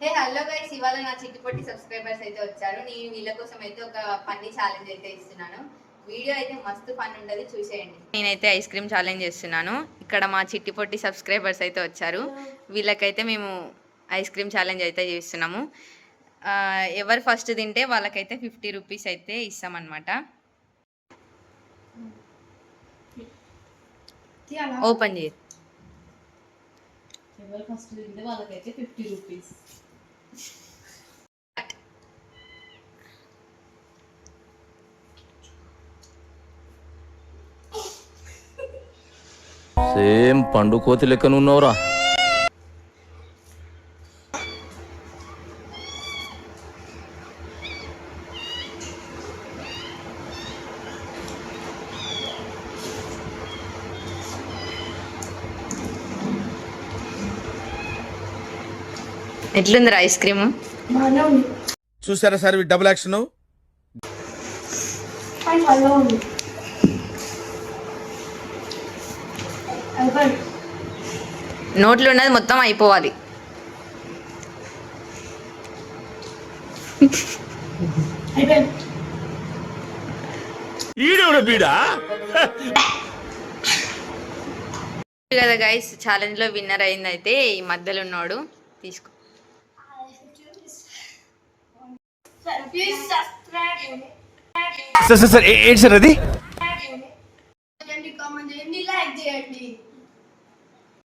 Hey hello guys, ఇవాళ నా చిట్టిపొట్టి subscribers అయితే వచ్చారు. నేను వీళ్ళ కోసం అయితే ఒక ఫన్నీ ఛాలెంజ్ అయితే ఇస్తున్నాను. వీడియో అయితే మస్తు ఫన్ ఉంటుంది, చూసేయండి. నేనైతే ఐస్ క్రీమ్ ఛాలెంజ్ చేస్తున్నాను. ఇక్కడ మా చిట్టిపొట్టి సబ్స్క్రైబర్స్ అయితే వచ్చారు. వీళ్ళకైతే మేము ఐస్ క్రీమ్ ఛాలెంజ్ అయితే చేస్తున్నాము. ఎవరు ఫస్ట్ తింటే వాళ్ళకైతే 50 రూపీస్ అయితే ఇస్తామన్నమాట. ఓపెన్ చేయి. ఎవరు ఫస్ట్ తింటే వాళ్ళకైతే 50 రూపీస్. సేమ్ పండు కోతి లెక్కనున్నావురా. ఎట్లుందిరా ఐస్ క్రీమ్? చూసారా సార్ డబుల్ యాక్షన్. నోట్లో ఉన్నది మొత్తం అయిపోవాలి. కదా గైస్, ఛాలెంజ్ లో విన్నర్ అయింది అయితే ఈ మధ్యలో ఉన్నాడు. తీసుకో. సార్ ఏంటి సార్ అది?